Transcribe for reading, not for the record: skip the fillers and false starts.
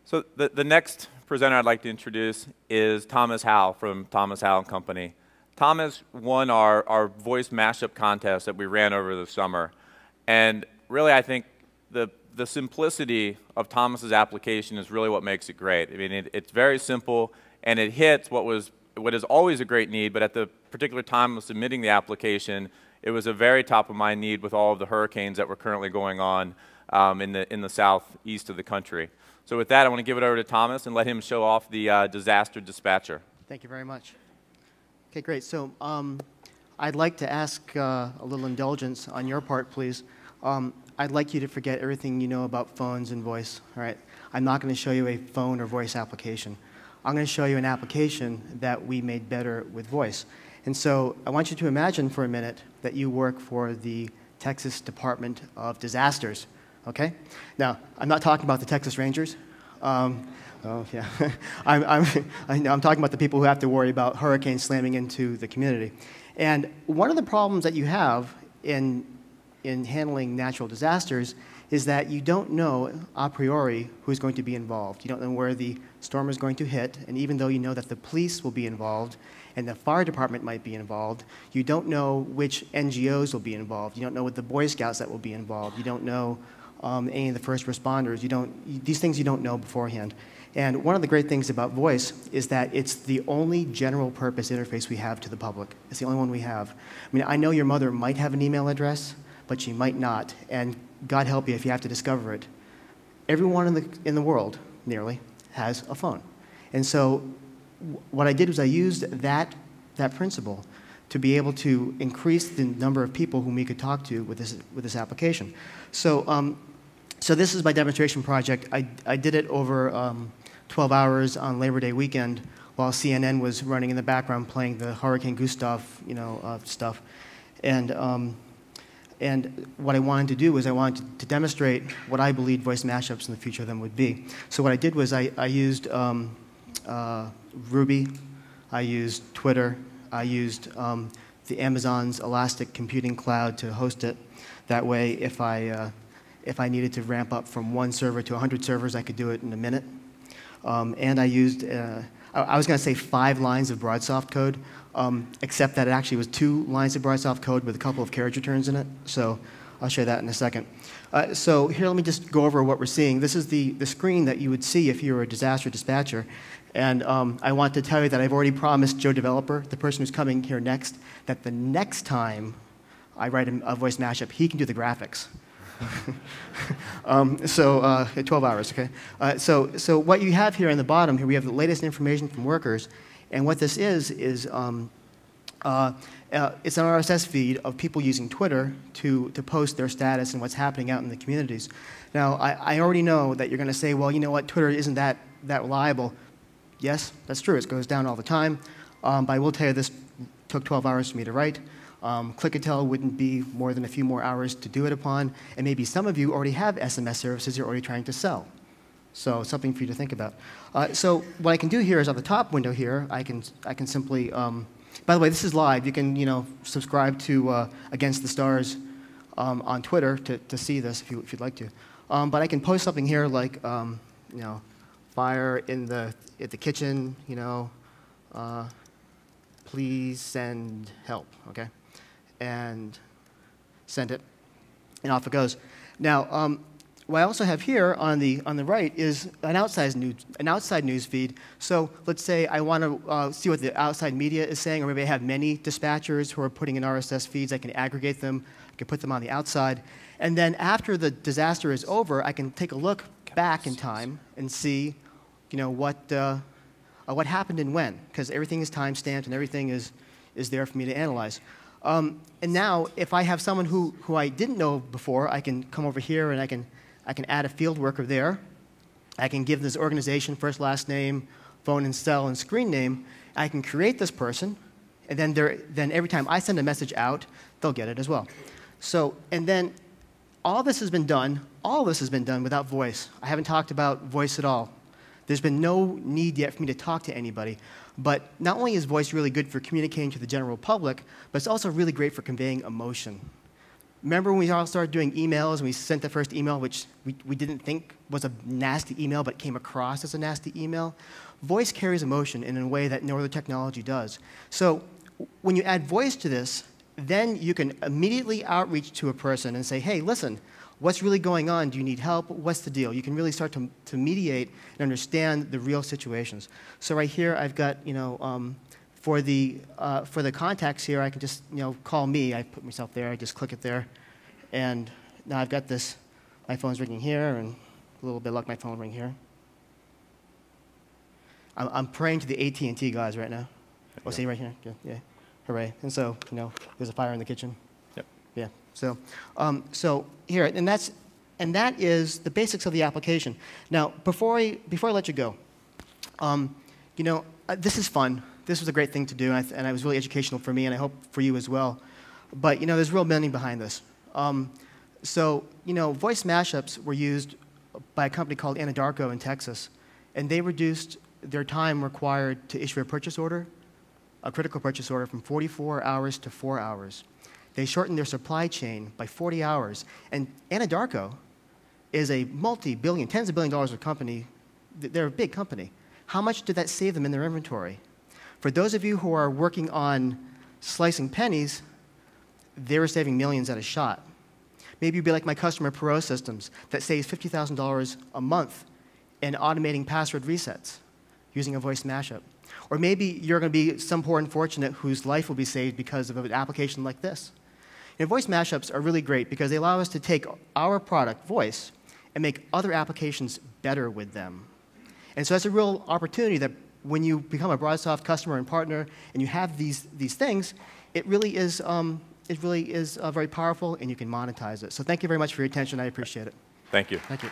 So the next presenter I'd like to introduce is Thomas Howe from Thomas Howe & Company. Thomas won our voice mashup contest that we ran over the summer. And really, I think the simplicity of Thomas's application is really what makes it great. I mean, it's very simple, and it hits what is always a great need, but at the particular time of submitting the application, it was a very top-of-mind need with all of the hurricanes that were currently going on in the southeast of the country. So with that, I want to give it over to Thomas and let him show off the disaster dispatcher. Thank you very much. Okay, great. So I'd like to ask a little indulgence on your part, please. I'd like you to forget everything you know about phones and voice. All right? I'm not going to show you a phone or voice application. I'm going to show you an application that we made better with voice. And so I want you to imagine for a minute that you work for the Texas Department of Disasters. Okay? Now, I'm not talking about the Texas Rangers. Oh, yeah. I'm talking about the people who have to worry about hurricanes slamming into the community. And one of the problems that you have in handling natural disasters is that you don't know a priori who's going to be involved. You don't know where the storm is going to hit, and even though you know that the police will be involved and the fire department might be involved, you don't know which NGOs will be involved. You don't know what the Boy Scouts that will be involved. You don't know any of the first responders. These things you don't know beforehand. And one of the great things about voice is that it's the only general purpose interface we have to the public. It's the only one we have. I mean, I know your mother might have an email address, but she might not. And God help you if you have to discover it. Everyone in the world, nearly, has a phone. And so what I did was I used that principle to be able to increase the number of people whom we could talk to with this application. So this is my demonstration project. I did it over 12 hours on Labor Day weekend while CNN was running in the background playing the Hurricane Gustav, stuff. And what I wanted to do was I wanted to demonstrate what I believed voice mashups in the future of them would be. So what I did was I used Ruby, I used Twitter, I used the Amazon's Elastic Computing Cloud to host it. That way, if I needed to ramp up from 1 server to 100 servers, I could do it in a minute. And I used, I was going to say 5 lines of BroadSoft code, except that it actually was 2 lines of BroadSoft code with a couple of carriage returns in it. So I'll show you that in a second. So here, let me just go over what we're seeing. This is the screen that you would see if you were a disaster dispatcher. And I want to tell you that I've already promised Joe Developer, the person who's coming here next, that the next time I write a voice mashup, he can do the graphics. 12 hours, okay? So what you have here on the bottom, here we have the latest information from workers. And what this is it's an RSS feed of people using Twitter to post their status and what's happening out in the communities. Now, I already know that you're going to say, well, you know what, Twitter isn't that reliable. Yes, that's true. It goes down all the time. But I will tell you this took 12 hours for me to write. Click-and-tell wouldn't be more than a few more hours to do it upon. And maybe some of you already have SMS services you're already trying to sell. So something for you to think about. So what I can do here is on the top window here, I can simply, by the way, this is live. You can subscribe to Against the Stars on Twitter to see this if you'd like to. But I can post something here like, fire at the kitchen, please send help, okay? And send it, and off it goes. Now, what I also have here on the right is an outside news feed. So let's say I want to see what the outside media is saying, or maybe I have many dispatchers who are putting in RSS feeds. I can aggregate them. I can put them on the outside. And then after the disaster is over, I can take a look back in time and see, what happened and when, because everything is time-stamped and everything is there for me to analyze. And now, if I have someone who I didn't know before, I can come over here and I can add a field worker there. I can give this organization first, last name, phone and cell, and screen name. I can create this person, and then every time I send a message out, they'll get it as well. So, and then all this has been done without voice. I haven't talked about voice at all. There's been no need yet for me to talk to anybody. But not only is voice really good for communicating to the general public, but it's also really great for conveying emotion. Remember when we all started doing emails and we sent the first email, which we didn't think was a nasty email, but came across as a nasty email? Voice carries emotion in a way that no other technology does. So when you add voice to this, then you can immediately outreach to a person and say, hey, listen, what's really going on? Do you need help? What's the deal? You can really start to mediate and understand the real situations. So right here, I've got, for the contacts here, I can just, call me. I put myself there. I just click it there. And now I've got this. My phone's ringing here, and a little bit of luck, my phone ring here. I'm praying to the AT&T guys right now. Oh, see right here? Yeah. Hooray. And so, there's a fire in the kitchen. Yep. Yeah. So here, and that is the basics of the application. Now, before I let you go, this is fun. This was a great thing to do, and it was really educational for me, and I hope for you as well. But there's real meaning behind this. Voice mashups were used by a company called Anadarko in Texas, and they reduced their time required to issue a purchase order, a critical purchase order, from 44 hours to 4 hours. They shortened their supply chain by 40 hours. And Anadarko is a multi-billion, tens of billion dollars of company. They're a big company. How much did that save them in their inventory? For those of you who are working on slicing pennies, they were saving millions at a shot. Maybe you'd be like my customer, Perot Systems, that saves $50,000 a month in automating password resets using a voice mashup. Or maybe you're going to be some poor unfortunate whose life will be saved because of an application like this. Voice mashups are really great because they allow us to take our product, voice, and make other applications better with them. And so that's a real opportunity that when you become a BroadSoft customer and partner and you have these things, it really is very powerful, and you can monetize it. So thank you very much for your attention. I appreciate it. Thank you. Thank you.